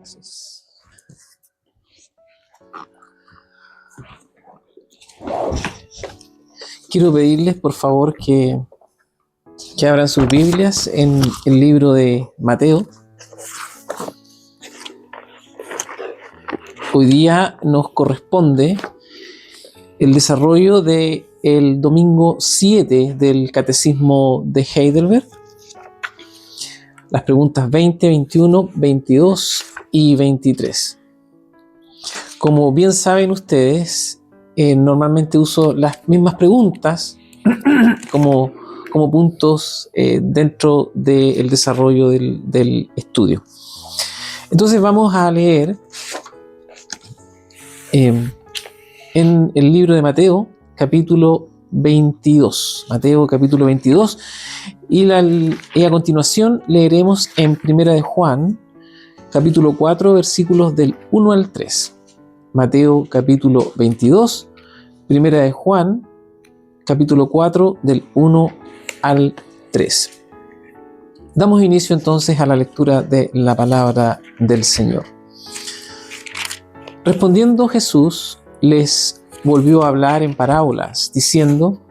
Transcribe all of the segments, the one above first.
Gracias. Quiero pedirles, por favor, que abran sus Biblias en el libro de Mateo. Hoy día nos corresponde el desarrollo del domingo 7 del Catecismo de Heidelberg. Las preguntas 20, 21, 22 y 23. Como bien saben ustedes, normalmente uso las mismas preguntas como puntos dentro del desarrollo del estudio. Entonces vamos a leer en el libro de Mateo, capítulo 22. Mateo, capítulo 22. Y a continuación leeremos en Primera de Juan, capítulo 4, versículos del 1 al 3. Mateo, capítulo 22, Primera de Juan, capítulo 4, del 1 al 3. Damos inicio entonces a la lectura de la palabra del Señor. Respondiendo Jesús, les volvió a hablar en parábolas, diciendo: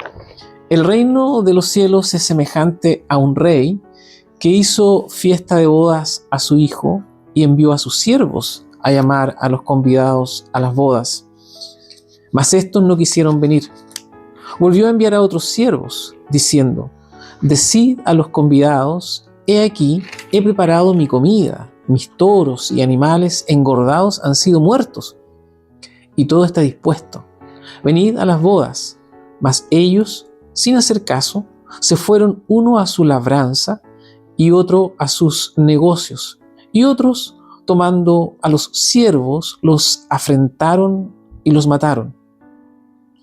el reino de los cielos es semejante a un rey que hizo fiesta de bodas a su hijo y envió a sus siervos a llamar a los convidados a las bodas. Mas estos no quisieron venir. Volvió a enviar a otros siervos, diciendo: decid a los convidados: he aquí, he preparado mi comida, mis toros y animales engordados han sido muertos, y todo está dispuesto. Venid a las bodas. Mas ellos, sin hacer caso, se fueron, uno a su labranza y otro a sus negocios, y otros, tomando a los siervos, los afrentaron y los mataron.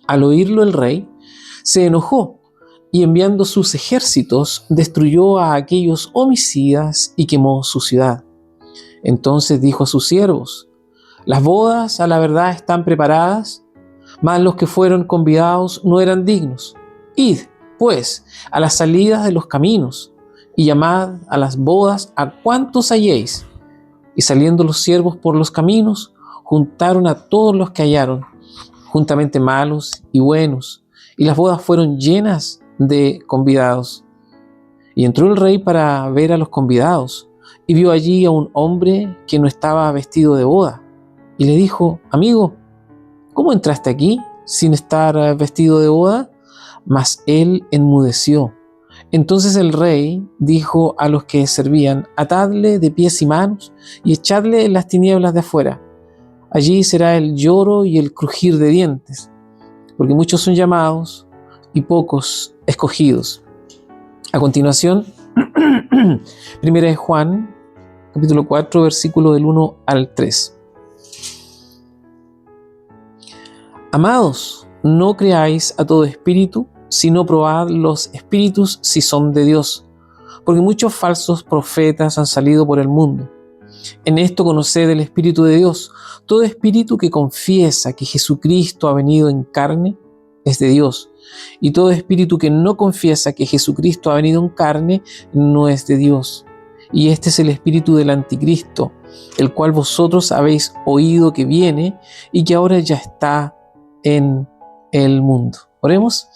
Al oírlo el rey se enojó y, enviando sus ejércitos, destruyó a aquellos homicidas y quemó su ciudad. Entonces dijo a sus siervos: las bodas a la verdad están preparadas, mas los que fueron convidados no eran dignos. Id, pues, a las salidas de los caminos, y llamad a las bodas a cuantos halléis. Y saliendo los siervos por los caminos, juntaron a todos los que hallaron, juntamente malos y buenos, y las bodas fueron llenas de convidados. Y entró el rey para ver a los convidados, y vio allí a un hombre que no estaba vestido de boda, y le dijo: amigo, ¿cómo entraste aquí sin estar vestido de boda? Mas él enmudeció. Entonces el rey dijo a los que servían: atadle de pies y manos y echadle en las tinieblas de afuera. Allí será el lloro y el crujir de dientes, porque muchos son llamados y pocos escogidos. A continuación, Primera de Juan, capítulo 4, versículo del 1 al 3. Amados, no creáis a todo espíritu, sino probad los espíritus si son de Dios, porque muchos falsos profetas han salido por el mundo. En esto conoced el Espíritu de Dios. Todo espíritu que confiesa que Jesucristo ha venido en carne es de Dios, y todo espíritu que no confiesa que Jesucristo ha venido en carne no es de Dios. Y este es el espíritu del anticristo, el cual vosotros habéis oído que viene y que ahora ya está en el mundo. Oremos.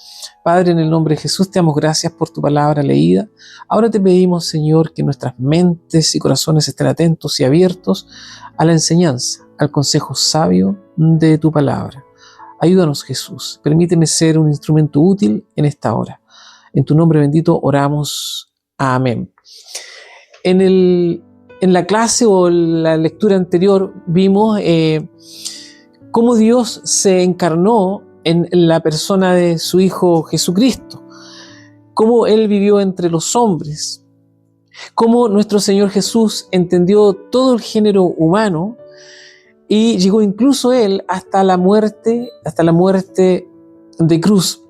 Padre, en el nombre de Jesús, te damos gracias por tu palabra leída. Ahora te pedimos, Señor, que nuestras mentes y corazones estén atentos y abiertos a la enseñanza, al consejo sabio de tu palabra. Ayúdanos, Jesús. Permíteme ser un instrumento útil en esta hora. En tu nombre bendito oramos. Amén. En la clase o la lectura anterior vimos cómo Dios se encarnó en la persona de su Hijo Jesucristo, cómo Él vivió entre los hombres, cómo nuestro Señor Jesús entendió todo el género humano y llegó incluso Él hasta la muerte de cruz.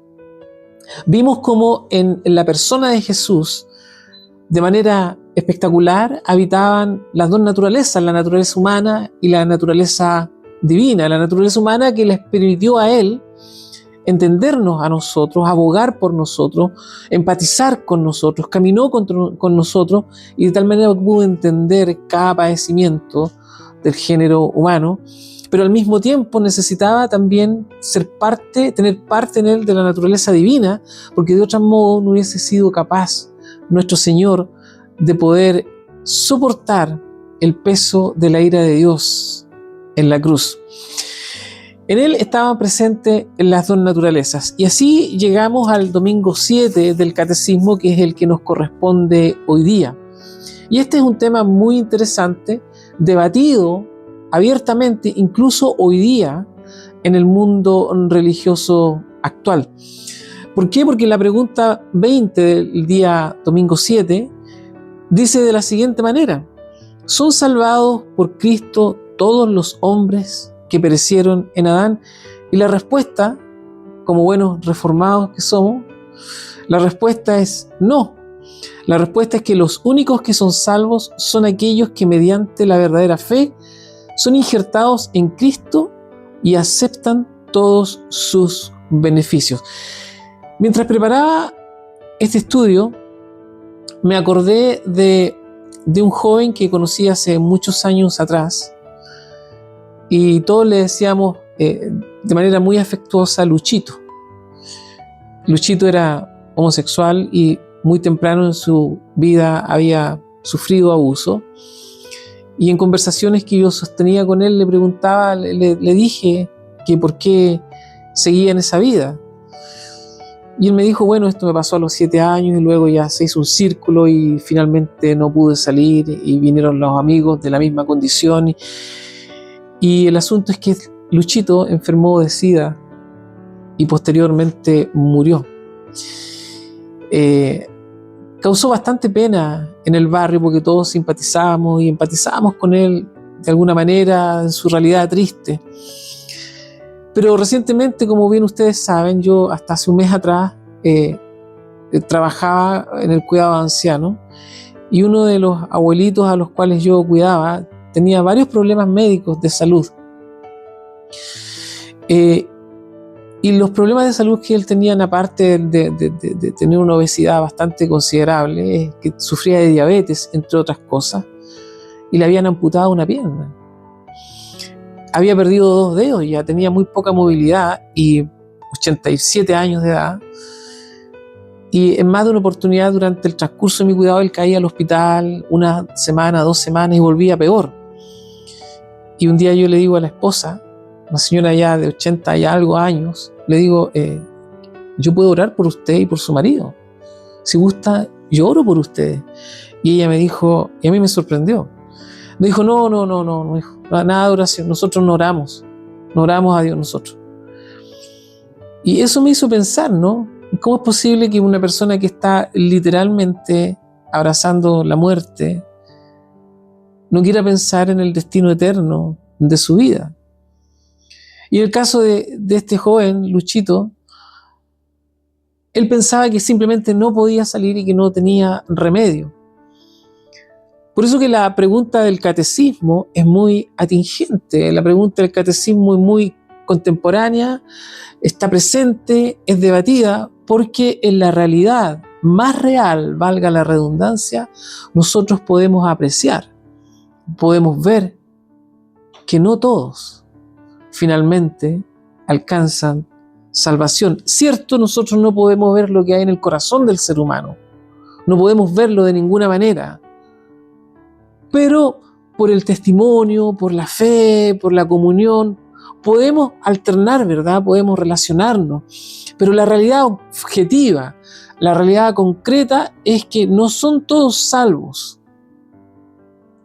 Vimos cómo en la persona de Jesús, de manera espectacular, habitaban las dos naturalezas, la naturaleza humana y la naturaleza divina, la naturaleza humana que les permitió a Él entendernos a nosotros, abogar por nosotros, empatizar con nosotros, caminó con nosotros y de tal manera pudo entender cada padecimiento del género humano, pero al mismo tiempo necesitaba también tener parte en él de la naturaleza divina, porque de otro modo no hubiese sido capaz nuestro Señor de poder soportar el peso de la ira de Dios en la cruz. En él estaban presentes las dos naturalezas. Y así llegamos al domingo 7 del Catecismo, que es el que nos corresponde hoy día. Y este es un tema muy interesante, debatido abiertamente, incluso hoy día, en el mundo religioso actual. ¿Por qué? Porque la pregunta 20 del día domingo 7 dice de la siguiente manera: ¿son salvados por Cristo todos los hombres que perecieron en Adán? Y la respuesta, como buenos reformados que somos, la respuesta es no. La respuesta es que los únicos que son salvos son aquellos que mediante la verdadera fe son injertados en Cristo y aceptan todos sus beneficios. Mientras preparaba este estudio, me acordé de un joven que conocí hace muchos años atrás, y todos le decíamos de manera muy afectuosa Luchito. Luchito era homosexual y muy temprano en su vida había sufrido abuso, y en conversaciones que yo sostenía con él le preguntaba, le dije que por qué seguía en esa vida. Y él me dijo, bueno, esto me pasó a los 7 años y luego ya se hizo un círculo y finalmente no pude salir y vinieron los amigos de la misma condición. Y el asunto es que Luchito enfermó de SIDA y posteriormente murió. Causó bastante pena en el barrio porque todos simpatizábamos y empatizábamos con él de alguna manera en su realidad triste. Pero recientemente, como bien ustedes saben, yo hasta hace un mes atrás trabajaba en el cuidado de ancianos, y uno de los abuelitos a los cuales yo cuidaba tenía varios problemas médicos de salud. Y los problemas de salud que él tenía, aparte de tener una obesidad bastante considerable, es que sufría de diabetes, entre otras cosas, y le habían amputado una pierna. Había perdido 2 dedos, ya tenía muy poca movilidad y 87 años de edad. Y en más de una oportunidad durante el transcurso de mi cuidado, él caía al hospital 1 semana, 2 semanas y volvía peor. Y un día yo le digo a la esposa, una señora ya de 80 y algo años, le digo, yo puedo orar por usted y por su marido. Si gusta, yo oro por ustedes. Y ella me dijo, y a mí me sorprendió, me dijo, no, hijo, nada de oración, nosotros no oramos a Dios nosotros. Y eso me hizo pensar, ¿no? ¿Cómo es posible que una persona que está literalmente abrazando la muerte no quiera pensar en el destino eterno de su vida? Y en el caso de este joven, Luchito, él pensaba que simplemente no podía salir y que no tenía remedio. Por eso que la pregunta del catecismo es muy atingente, la pregunta del catecismo es muy contemporánea, está presente, es debatida, porque en la realidad más real, valga la redundancia, nosotros podemos apreciar, podemos ver que no todos finalmente alcanzan salvación. Cierto, nosotros no podemos ver lo que hay en el corazón del ser humano, no podemos verlo de ninguna manera, pero por el testimonio, por la fe, por la comunión, podemos alternar, ¿verdad? Podemos relacionarnos. Pero la realidad objetiva, la realidad concreta es que no son todos salvos,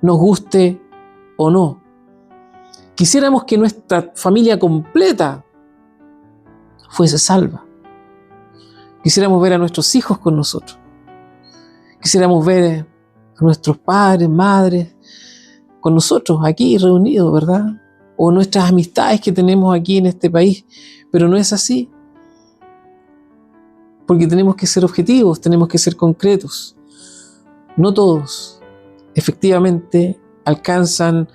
nos guste o no. Quisiéramos que nuestra familia completa fuese salva. Quisiéramos ver a nuestros hijos con nosotros. Quisiéramos ver a nuestros padres, madres, con nosotros aquí reunidos, ¿verdad? O nuestras amistades que tenemos aquí en este país, pero no es así. Porque tenemos que ser objetivos, tenemos que ser concretos. No todos, efectivamente, alcanzan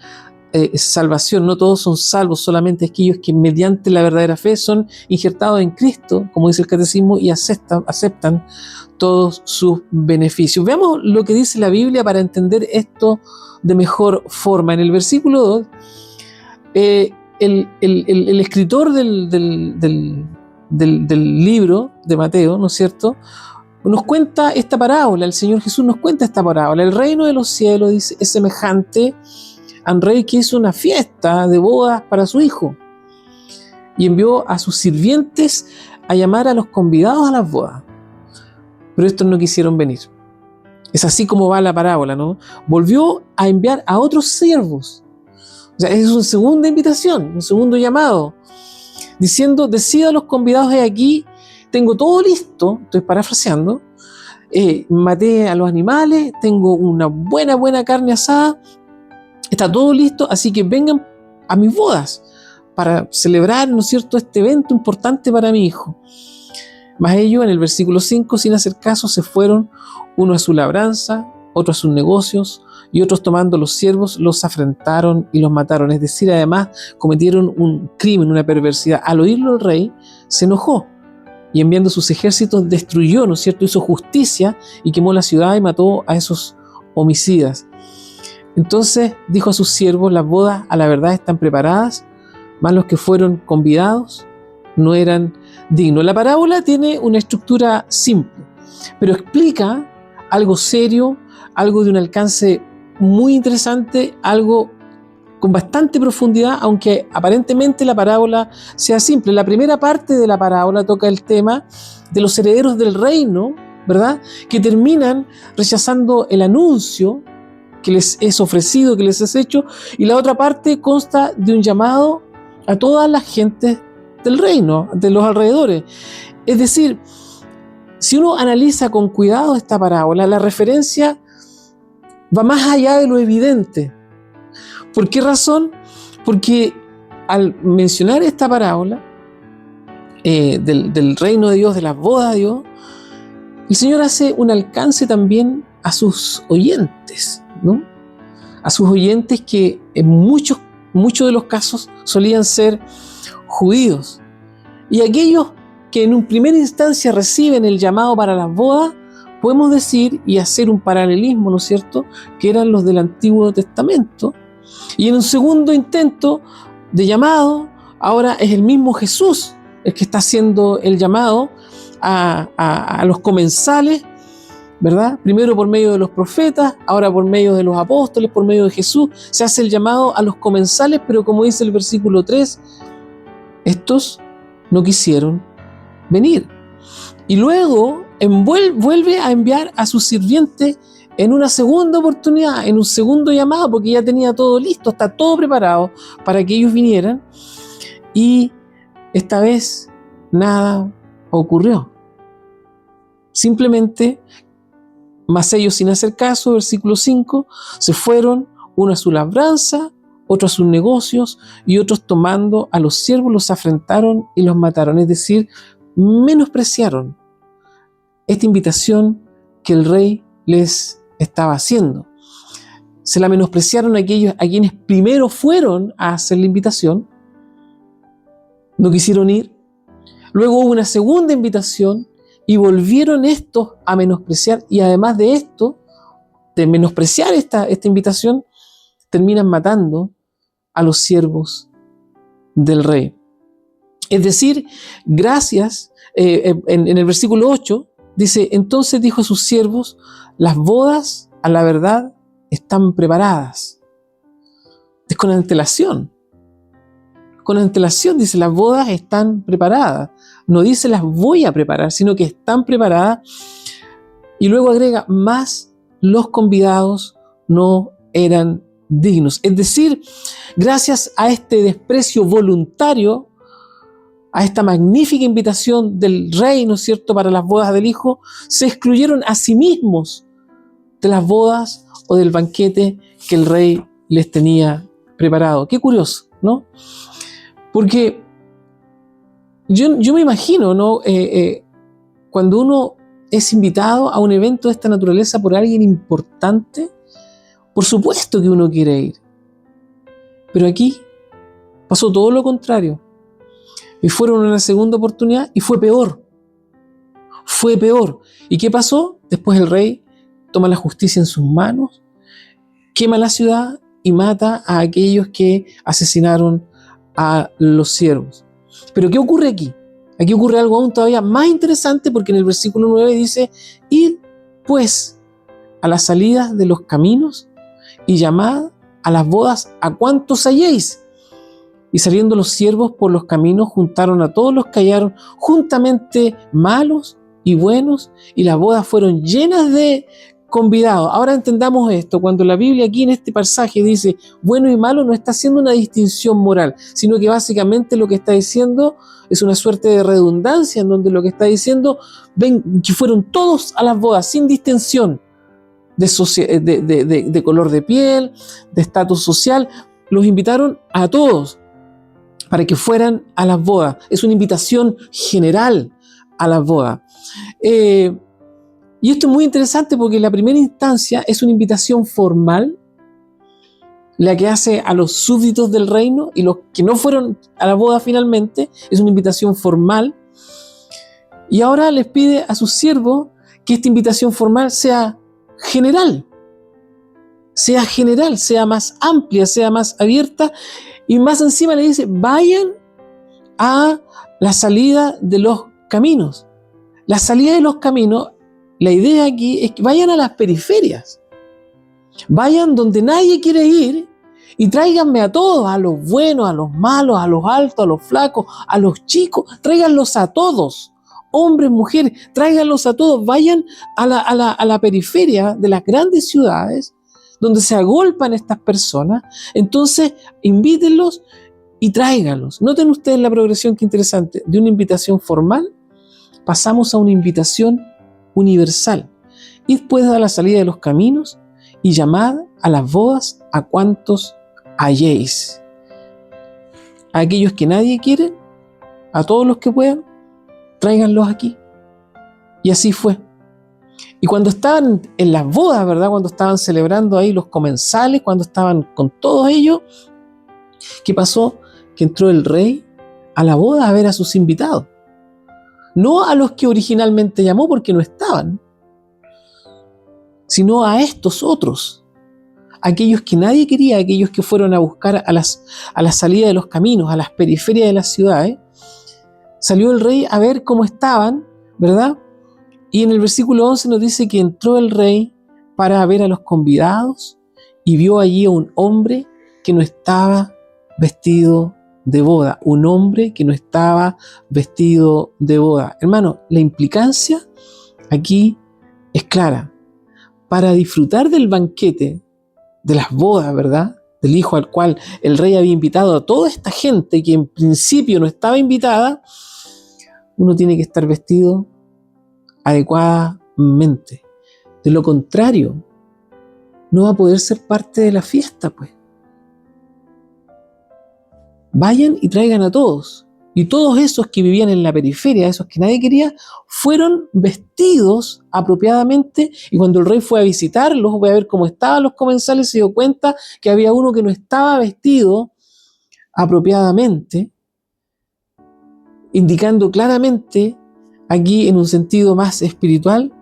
salvación, no todos son salvos, solamente aquellos que mediante la verdadera fe son injertados en Cristo, como dice el catecismo, y aceptan todos sus beneficios. Veamos lo que dice la Biblia para entender esto de mejor forma. En el versículo 2, el escritor del libro de Mateo, ¿no es cierto?, nos cuenta esta parábola. El Señor Jesús nos cuenta esta parábola. El reino de los cielos, dice, es semejante a un rey que hizo una fiesta de bodas para su hijo y envió a sus sirvientes a llamar a los convidados a las bodas, pero estos no quisieron venir. Es así como va la parábola, ¿no? Volvió a enviar a otros siervos. O sea, es una segunda invitación, un segundo llamado, diciendo: decid a los convidados, he aquí, tengo todo listo, estoy parafraseando, maté a los animales, tengo una buena carne asada, está todo listo, así que vengan a mis bodas para celebrar, ¿no es cierto?, este evento importante para mi hijo. Mas ellos, en el versículo 5, sin hacer caso, se fueron, uno a su labranza, otro a sus negocios, y otros, tomando los siervos, los afrentaron y los mataron. Es decir, además cometieron un crimen, una perversidad. Al oírlo el rey se enojó y, enviando sus ejércitos, destruyó, ¿no es cierto?, hizo justicia y quemó la ciudad y mató a esos homicidas. Entonces dijo a sus siervos: las bodas a la verdad están preparadas, mas los que fueron convidados no eran dignos. La parábola tiene una estructura simple, pero explica algo serio, algo de un alcance muy interesante, algo con bastante profundidad, aunque aparentemente la parábola sea simple. La primera parte de la parábola toca el tema de los herederos del reino, ¿verdad?, que terminan rechazando el anuncio que les es ofrecido, que les es hecho, y la otra parte consta de un llamado a todas las gentes del reino, de los alrededores. Es decir, si uno analiza con cuidado esta parábola, la referencia va más allá de lo evidente. ¿Por qué razón? Porque al mencionar esta parábola del reino de Dios, de las bodas de Dios, el Señor hace un alcance también a sus oyentes, ¿no? A sus oyentes que en muchos de los casos solían ser judíos. Y aquellos que en primera instancia reciben el llamado para las bodas, podemos decir y hacer un paralelismo, ¿no es cierto?, que eran los del Antiguo Testamento. Y en un segundo intento de llamado, ahora es el mismo Jesús el que está haciendo el llamado a los comensales, ¿verdad? Primero por medio de los profetas, ahora por medio de los apóstoles, por medio de Jesús, se hace el llamado a los comensales, pero como dice el versículo 3, estos no quisieron venir. Y luego vuelve a enviar a sus sirvientes en una segunda oportunidad, en un segundo llamado, porque ya tenía todo listo, está todo preparado para que ellos vinieran, y esta vez nada ocurrió. Simplemente, mas ellos, sin hacer caso, versículo 5, se fueron, uno a su labranza, otro a sus negocios, y otros, tomando a los siervos, los afrentaron y los mataron. Es decir, menospreciaron esta invitación que el rey les estaba haciendo. Se la menospreciaron a aquellos a quienes primero fueron a hacer la invitación, no quisieron ir. Luego hubo una segunda invitación y volvieron estos a menospreciar, y además de esto, de menospreciar esta invitación, terminan matando a los siervos del rey. Es decir, gracias, en el versículo 8, dice: entonces dijo a sus siervos, las bodas a la verdad están preparadas. Es con antelación. Con antelación dice: las bodas están preparadas. No dice las voy a preparar, sino que están preparadas. Y luego agrega: más los convidados no eran dignos. Es decir, gracias a este desprecio voluntario, a esta magnífica invitación del rey, ¿no es cierto?, para las bodas del hijo, se excluyeron a sí mismos de las bodas o del banquete que el rey les tenía preparado. Qué curioso, ¿no? Porque yo me imagino, ¿no?, cuando uno es invitado a un evento de esta naturaleza por alguien importante, por supuesto que uno quiere ir. Pero aquí pasó todo lo contrario. Y fueron una segunda oportunidad y fue peor. Fue peor. ¿Y qué pasó? Después el rey toma la justicia en sus manos, quema la ciudad y mata a aquellos que asesinaron a los siervos. Pero ¿qué ocurre aquí? Aquí ocurre algo aún todavía más interesante, porque en el versículo 9 dice: id pues a las salidas de los caminos y llamad a las bodas a cuantos halléis. Y saliendo los siervos por los caminos, juntaron a todos los que hallaron, juntamente malos y buenos, y las bodas fueron llenas de convidados. Ahora entendamos esto: cuando la Biblia aquí en este pasaje dice bueno y malo, no está haciendo una distinción moral, sino que básicamente lo que está diciendo es una suerte de redundancia, en donde lo que está diciendo, ven, que fueron todos a las bodas sin distinción de color de piel, de estatus social. Los invitaron a todos para que fueran a las bodas. Es una invitación general a las bodas. Y esto es muy interesante, porque en la primera instancia es una invitación formal, la que hace a los súbditos del reino, y los que no fueron a la boda finalmente, es una invitación formal. Y ahora les pide a sus siervos que esta invitación formal sea general, sea más amplia, sea más abierta, y más encima le dice: vayan a la salida de los caminos. La salida de los caminos, la idea aquí es que vayan a las periferias, vayan donde nadie quiere ir, y tráiganme a todos, a los buenos, a los malos, a los altos, a los flacos, a los chicos, tráiganlos a todos, hombres, mujeres, tráiganlos a todos. Vayan a la periferia de las grandes ciudades, donde se agolpan estas personas. Entonces invítenlos y tráiganlos. Noten ustedes la progresión, que interesante. De una invitación formal pasamos a una invitación universal. Id pues a la salida de los caminos y llamad a las bodas a cuantos halléis. A aquellos que nadie quiere, a todos los que puedan, tráiganlos aquí. Y así fue. Y cuando estaban en las bodas, ¿verdad? Cuando estaban celebrando ahí los comensales, cuando estaban con todos ellos, ¿qué pasó? Que entró el rey a la boda a ver a sus invitados. No a los que originalmente llamó, porque no estaban, sino a estos otros, aquellos que nadie quería, aquellos que fueron a buscar a la salida de los caminos, a las periferias de las ciudades. Salió el rey a ver cómo estaban, ¿verdad? Y en el versículo 11 nos dice que entró el rey para ver a los convidados y vio allí a un hombre que no estaba vestido de boda. Un hombre que no estaba vestido de boda. Hermano, la implicancia aquí es clara. Para disfrutar del banquete, de las bodas, ¿verdad?, del hijo al cual el rey había invitado a toda esta gente que en principio no estaba invitada, uno tiene que estar vestido adecuadamente. De lo contrario, no va a poder ser parte de la fiesta, pues. Vayan y traigan a todos. Y todos esos que vivían en la periferia, esos que nadie quería, fueron vestidos apropiadamente. Y cuando el rey fue a visitarlos, fue a ver cómo estaban los comensales, se dio cuenta que había uno que no estaba vestido apropiadamente, indicando claramente aquí, en un sentido más espiritual,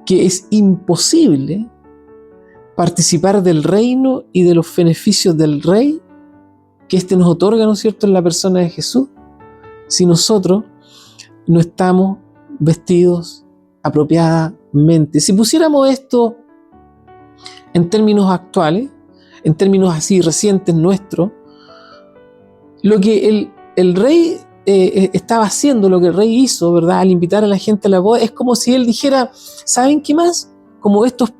que es imposible participar del reino y de los beneficios del rey que éste nos otorga, ¿no es cierto?, en la persona de Jesús, si nosotros no estamos vestidos apropiadamente. Si pusiéramos esto en términos actuales, en términos así recientes nuestros, lo que el rey estaba haciendo, lo que el rey hizo, ¿verdad?, al invitar a la gente a la boda, es como si él dijera: ¿saben qué más? Como estos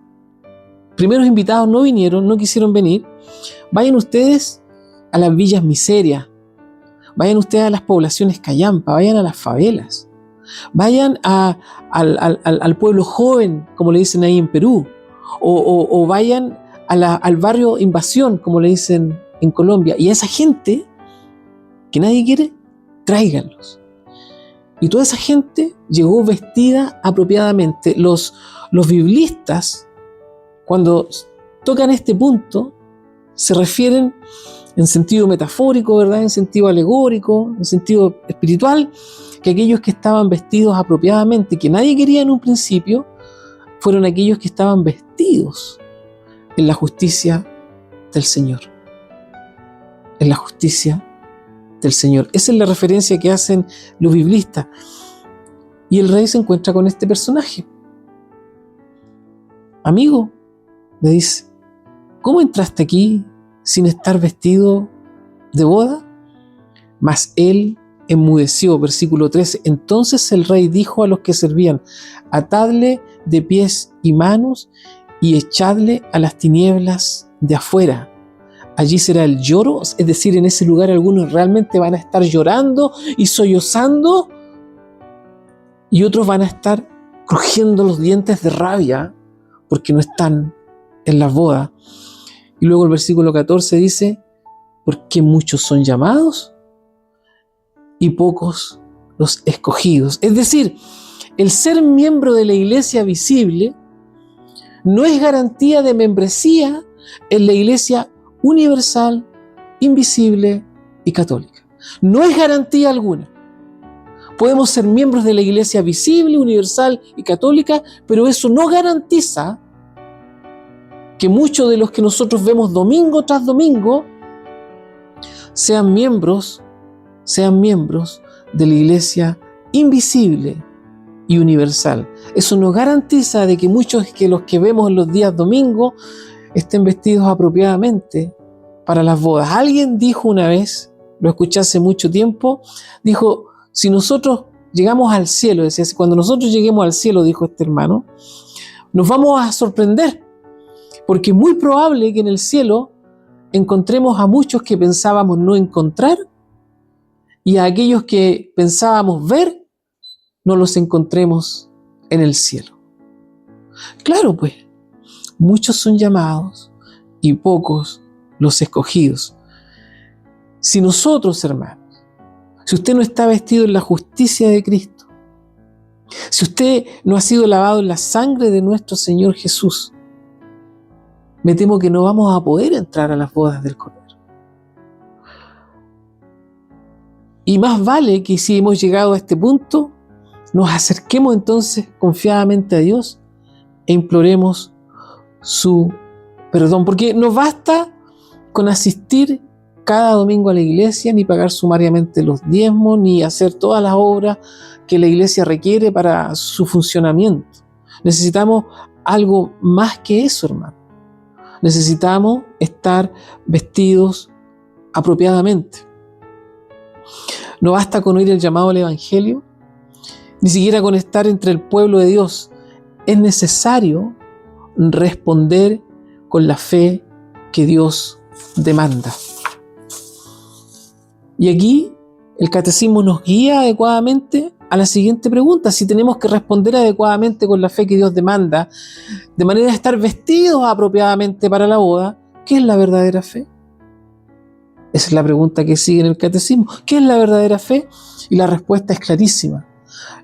primeros invitados no vinieron, no quisieron venir, vayan ustedes a las villas miserias, vayan ustedes a las poblaciones callampa, vayan a las favelas, vayan al pueblo joven, como le dicen ahí en Perú, o vayan al barrio Invasión, como le dicen en Colombia, y a esa gente que nadie quiere, tráiganlos. Y toda esa gente llegó vestida apropiadamente. Los biblistas, cuando tocan este punto, se refieren en sentido metafórico, ¿verdad? En sentido alegórico, en sentido espiritual, que aquellos que estaban vestidos apropiadamente, que nadie quería en un principio, fueron aquellos que estaban vestidos en la justicia del Señor. En la justicia del Señor. Esa es la referencia que hacen los biblistas. Y el rey se encuentra con este personaje. Amigo, le dice, ¿cómo entraste aquí sin estar vestido de boda? Mas él enmudeció, versículo 13. Entonces el rey dijo a los que servían, atadle de pies y manos y echadle a las tinieblas de afuera. Allí será el lloro, es decir, en ese lugar algunos realmente van a estar llorando y sollozando y otros van a estar crujiendo los dientes de rabia porque no están en la boda. Y luego el versículo 14 dice, porque muchos son llamados y pocos los escogidos. Es decir, el ser miembro de la iglesia visible no es garantía de membresía en la iglesia universal, invisible y católica. No es garantía alguna. Podemos ser miembros de la iglesia visible, universal y católica, pero eso no garantiza que muchos de los que nosotros vemos domingo tras domingo sean miembros de la iglesia invisible y universal. Eso no garantiza de que muchos que los que vemos en los días domingos estén vestidos apropiadamente para las bodas. Alguien dijo una vez, lo escuché hace mucho tiempo, dijo, si nosotros llegamos al cielo, decía, cuando nosotros lleguemos al cielo, dijo este hermano, nos vamos a sorprender, porque es muy probable que en el cielo encontremos a muchos que pensábamos no encontrar y a aquellos que pensábamos ver, no los encontremos en el cielo. Claro, pues, muchos son llamados y pocos los escogidos. Si nosotros, hermanos, si usted no está vestido en la justicia de Cristo, si usted no ha sido lavado en la sangre de nuestro Señor Jesús, me temo que no vamos a poder entrar a las bodas del Cordero. Y más vale que si hemos llegado a este punto, nos acerquemos entonces confiadamente a Dios e imploremos su perdón, porque no basta con asistir cada domingo a la iglesia, ni pagar sumariamente los diezmos, ni hacer todas las obras que la iglesia requiere para su funcionamiento. Necesitamos algo más que eso, hermano. Necesitamos estar vestidos apropiadamente. No basta con oír el llamado al Evangelio, ni siquiera con estar entre el pueblo de Dios. Es necesario responder con la fe que Dios demanda. Y aquí el catecismo nos guía adecuadamente a la siguiente pregunta. Si tenemos que responder adecuadamente con la fe que Dios demanda, de manera de estar vestidos apropiadamente para la boda, ¿qué es la verdadera fe? Esa es la pregunta que sigue en el catecismo. ¿Qué es la verdadera fe? Y la respuesta es clarísima.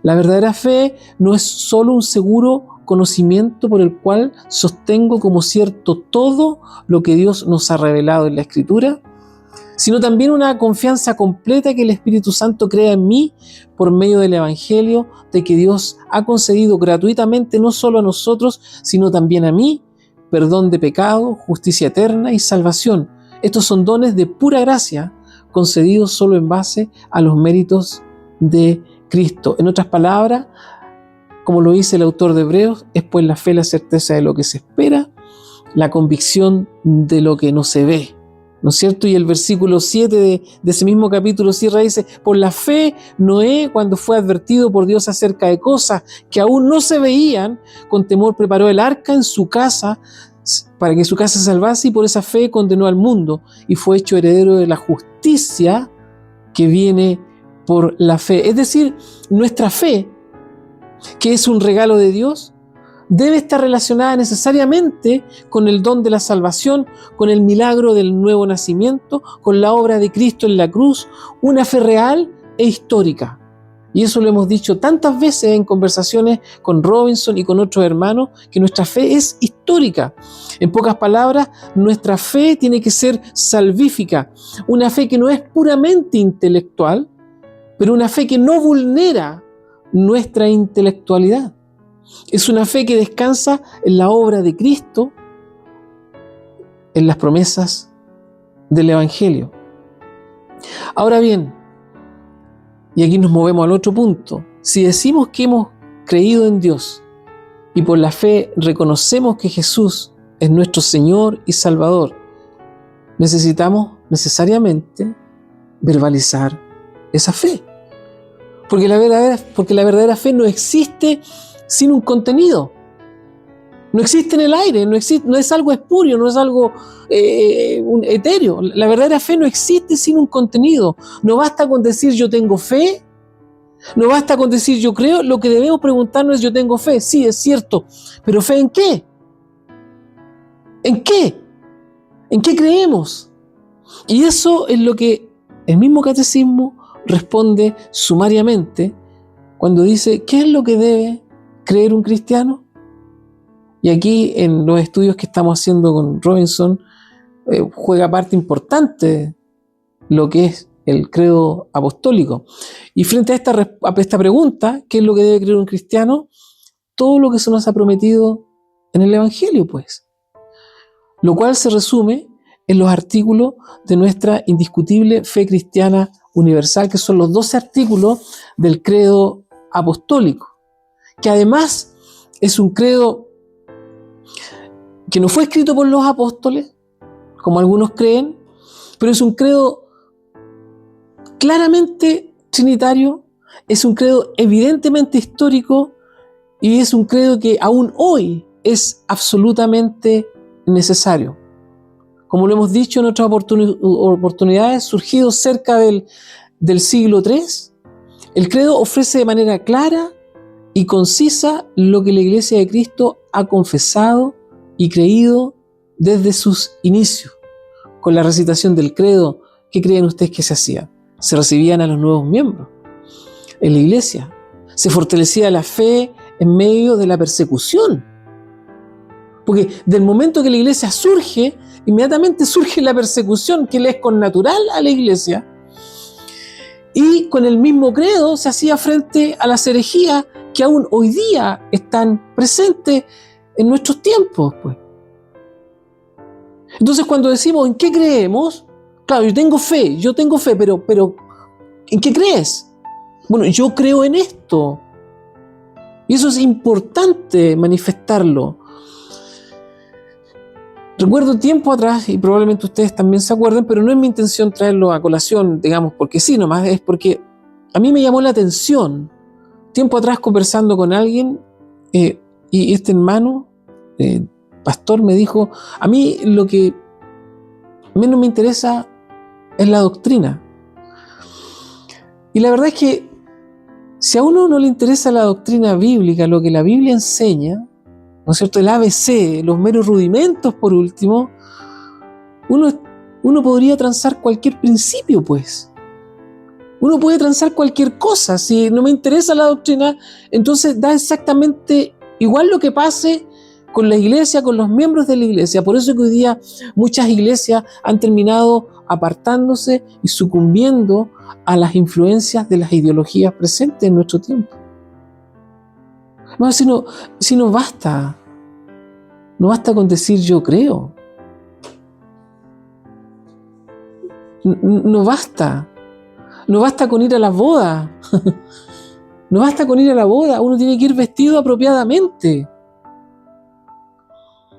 La verdadera fe no es solo un seguro conocimiento por el cual sostengo como cierto todo lo que Dios nos ha revelado en la Escritura, sino también una confianza completa que el Espíritu Santo crea en mí por medio del Evangelio, de que Dios ha concedido gratuitamente no solo a nosotros, sino también a mí, perdón de pecado, justicia eterna y salvación. Estos son dones de pura gracia, concedidos solo en base a los méritos de Cristo. En otras palabras, como lo dice el autor de Hebreos, es pues la fe la certeza de lo que se espera, la convicción de lo que no se ve. ¿No es cierto? Y el versículo 7 de ese mismo capítulo cierra, dice, por la fe Noé, cuando fue advertido por Dios acerca de cosas que aún no se veían, con temor preparó el arca en su casa para que su casa se salvase, y por esa fe condenó al mundo y fue hecho heredero de la justicia que viene por la fe. Es decir, nuestra fe, que es un regalo de Dios, debe estar relacionada necesariamente con el don de la salvación, con el milagro del nuevo nacimiento, con la obra de Cristo en la cruz, una fe real e histórica. Y eso lo hemos dicho tantas veces en conversaciones con Robinson y con otros hermanos, que nuestra fe es histórica. En pocas palabras, nuestra fe tiene que ser salvífica. Una fe que no es puramente intelectual, pero una fe que no vulnera nuestra intelectualidad. Es una fe que descansa en la obra de Cristo, en las promesas del Evangelio. Ahora bien, y aquí nos movemos al otro punto, si decimos que hemos creído en Dios y por la fe reconocemos que Jesús es nuestro Señor y Salvador, necesitamos necesariamente verbalizar esa fe. Porque la verdadera fe no existe sin un contenido. No existe en el aire, no es algo espurio, no es algo etéreo. La verdadera fe no existe sin un contenido. No basta con decir yo tengo fe, no basta con decir yo creo. Lo que debemos preguntarnos es yo tengo fe. Sí, es cierto, pero ¿fe en qué? ¿En qué? ¿En qué creemos? Y eso es lo que el mismo catecismo responde sumariamente cuando dice ¿qué es lo que debe creer un cristiano? Y aquí en los estudios que estamos haciendo con Robinson juega parte importante lo que es el credo apostólico. Y frente a esta pregunta, ¿qué es lo que debe creer un cristiano? Todo lo que se nos ha prometido en el Evangelio, pues. Lo cual se resume en los artículos de nuestra indiscutible fe cristiana universal, que son los 12 artículos del credo apostólico, que además es un credo que no fue escrito por los apóstoles, como algunos creen, pero es un credo claramente trinitario, es un credo evidentemente histórico y es un credo que aún hoy es absolutamente necesario. Como lo hemos dicho en otras oportunidades, surgido cerca del siglo III, el credo ofrece de manera clara y concisa lo que la Iglesia de Cristo ha confesado y creído desde sus inicios. Con la recitación del credo, ¿qué creen ustedes que se hacía? Se recibían a los nuevos miembros en la iglesia. Se fortalecía la fe en medio de la persecución. Porque del momento que la iglesia surge, inmediatamente surge la persecución, que le es connatural a la iglesia. Y con el mismo credo se hacía frente a las herejías que aún hoy día están presentes en nuestros tiempos, pues. Entonces, cuando decimos ¿en qué creemos? Claro, yo tengo fe, pero ¿en qué crees? Bueno, yo creo en esto. Y eso es importante manifestarlo. Recuerdo tiempo atrás, y probablemente ustedes también se acuerden, pero no es mi intención traerlo a colación, digamos, porque sí, nomás es porque a mí me llamó la atención. Tiempo atrás conversando con alguien, y este hermano, pastor, me dijo, a mí lo que menos me interesa es la doctrina. Y la verdad es que si a uno no le interesa la doctrina bíblica, lo que la Biblia enseña, ¿no es cierto?, el ABC, los meros rudimentos por último, uno podría transar cualquier principio, pues. Uno puede transar cualquier cosa. Si no me interesa la doctrina, entonces da exactamente igual lo que pase con la iglesia, con los miembros de la iglesia. Por eso que hoy día muchas iglesias han terminado apartándose y sucumbiendo a las influencias de las ideologías presentes en nuestro tiempo. No, si no basta. No basta con decir yo creo. No basta. No basta con ir a la boda. No basta con ir a la boda. Uno tiene que ir vestido apropiadamente.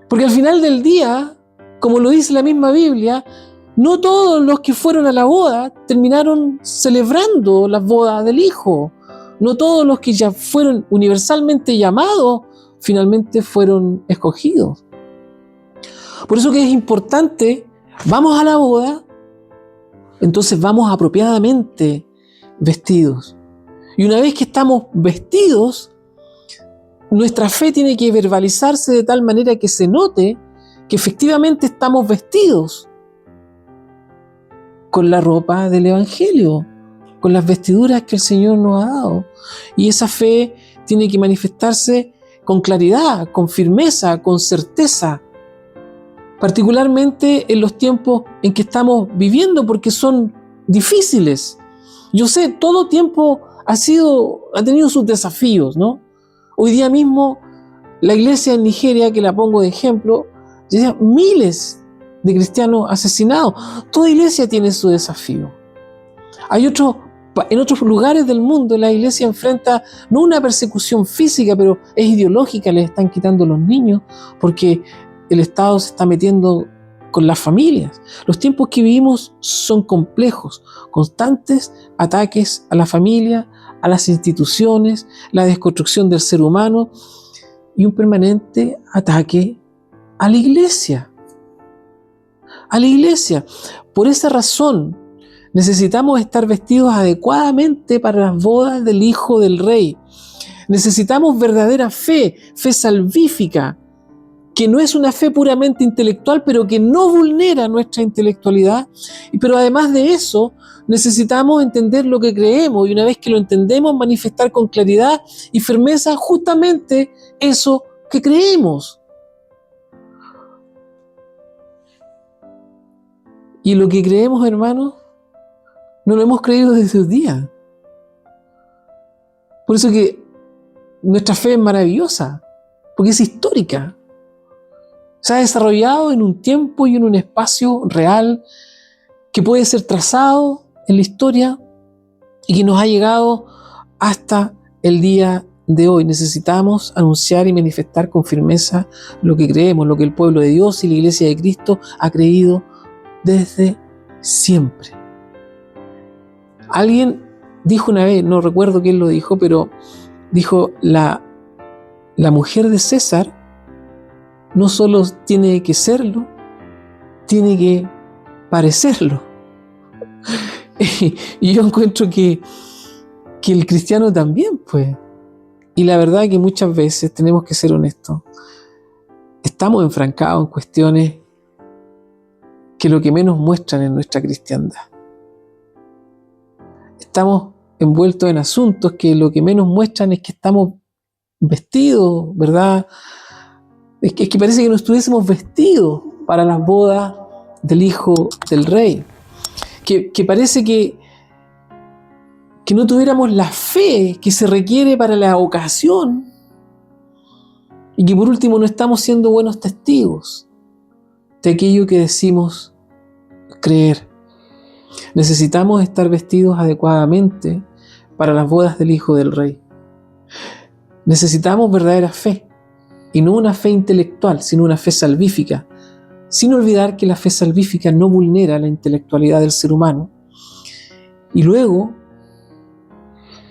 Porque al final del día, como lo dice la misma Biblia, no todos los que fueron a la boda terminaron celebrando las bodas del Hijo. No todos los que ya fueron universalmente llamados finalmente fueron escogidos. Por eso que es importante, vamos a la boda, entonces vamos apropiadamente vestidos. Y una vez que estamos vestidos, nuestra fe tiene que verbalizarse de tal manera que se note que efectivamente estamos vestidos con la ropa del Evangelio, con las vestiduras que el Señor nos ha dado. Y esa fe tiene que manifestarse con claridad, con firmeza, con certeza, particularmente en los tiempos en que estamos viviendo, porque son difíciles. Yo sé, todo tiempo ha tenido sus desafíos, ¿no? Hoy día mismo, la iglesia en Nigeria, que la pongo de ejemplo, ya miles de cristianos asesinados. Toda iglesia tiene su desafío. En otros lugares del mundo, la iglesia enfrenta no una persecución física, pero es ideológica, les están quitando los niños, porque el Estado se está metiendo con las familias. Los tiempos que vivimos son complejos, constantes ataques a la familia, a las instituciones, la desconstrucción del ser humano y un permanente ataque a la iglesia. A la iglesia. Por esa razón, necesitamos estar vestidos adecuadamente para las bodas del Hijo del Rey. Necesitamos verdadera fe, fe salvífica, que no es una fe puramente intelectual, pero que no vulnera nuestra intelectualidad. Pero además de eso, necesitamos entender lo que creemos y una vez que lo entendemos, manifestar con claridad y firmeza justamente eso que creemos. Y lo que creemos, hermanos, no lo hemos creído desde el día. Por eso que nuestra fe es maravillosa, porque es histórica. Se ha desarrollado en un tiempo y en un espacio real que puede ser trazado en la historia y que nos ha llegado hasta el día de hoy. Necesitamos anunciar y manifestar con firmeza lo que creemos, lo que el pueblo de Dios y la Iglesia de Cristo ha creído desde siempre. Alguien dijo una vez, no recuerdo quién lo dijo, pero dijo, la mujer de César no solo tiene que serlo, tiene que parecerlo. Y yo encuentro que el cristiano también, pues. Y la verdad que muchas veces, tenemos que ser honestos, estamos enfrancados en cuestiones que lo que menos muestran en nuestra cristiandad. Estamos envueltos en asuntos que lo que menos muestran es que estamos vestidos, ¿verdad? Es que parece que no estuviésemos vestidos para las bodas del Hijo del Rey. Que parece que no tuviéramos la fe que se requiere para la ocasión y que por último no estamos siendo buenos testigos de aquello que decimos creer. Necesitamos estar vestidos adecuadamente para las bodas del Hijo del Rey. Necesitamos verdadera fe, y no una fe intelectual, sino una fe salvífica, sin olvidar que la fe salvífica no vulnera la intelectualidad del ser humano. Y luego,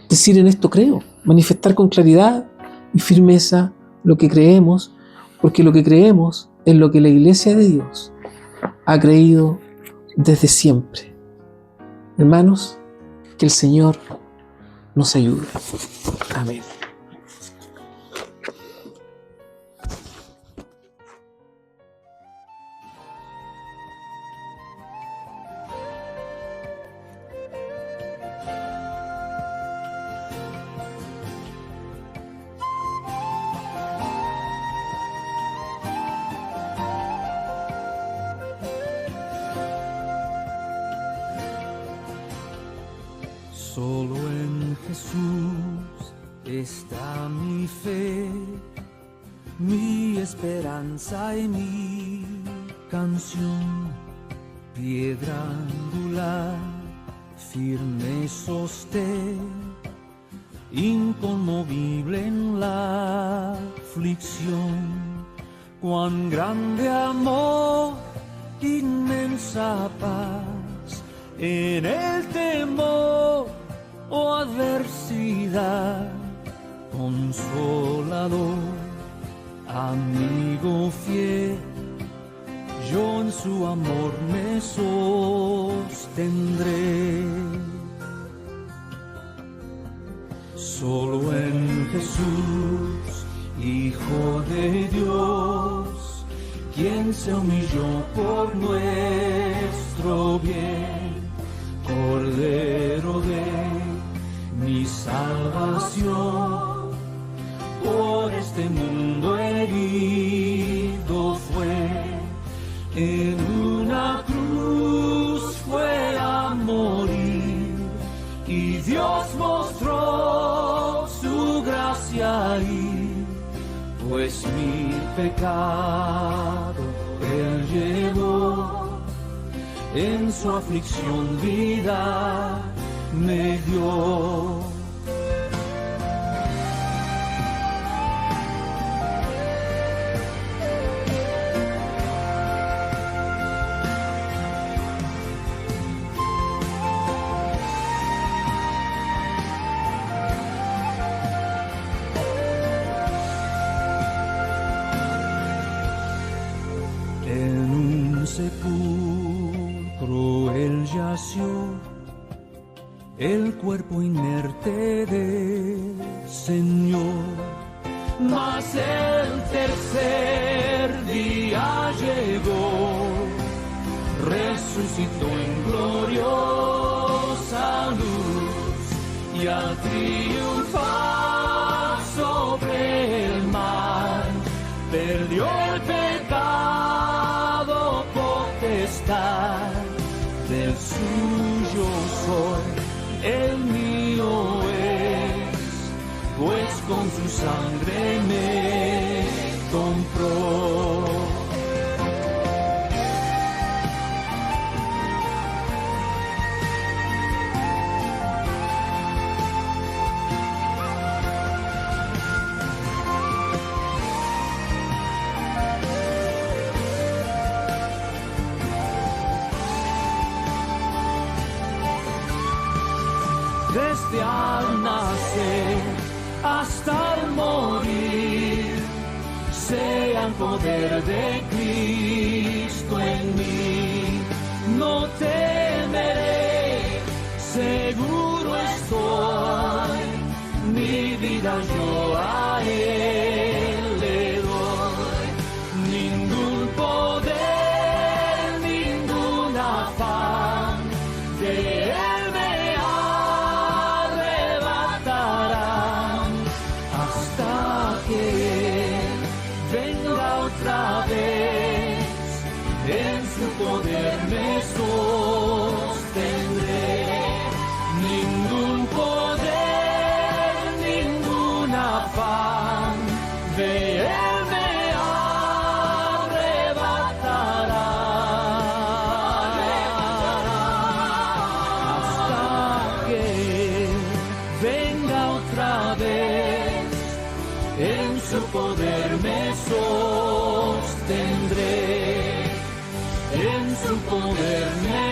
decir en esto creo, manifestar con claridad y firmeza lo que creemos, porque lo que creemos es lo que la Iglesia de Dios ha creído desde siempre. Hermanos, que el Señor nos ayude. Amén. Solo en Jesús está mi fe, mi esperanza y mi canción. Piedra angular, firme sostén, inconmovible en la aflicción. Cuán grande amor, inmensa paz en el temor o adversidad, consolador, amigo fiel, yo en su amor me sostendré. Solo en Jesús, Hijo de Dios, quien se humilló por nuestro bien, Cordero de mi salvación, por este mundo herido fue, en una cruz fue a morir, y Dios mostró su gracia ahí, pues mi pecado Él llevó, en su aflicción vida me dio. En un sepulcro Él yació, el cuerpo inerte del Señor, mas el tercer día llegó, resucitó en gloriosa luz, y al triunfar sobre el mar, perdió el pecado potestad. Del suyo soy, el mío es, pues con su sangre me compró. Desde al nacer hasta el morir, sea el poder de Cristo en mí. No temeré, seguro estoy, mi vida yo a Él le doy. Ningún poder, ningún afán de Él me venga otra vez, en su poder me sostendré. Ningún poder, ningún afán de Él me arrebatará, hasta que venga otra vez, en su poder me sostendré, en su poder me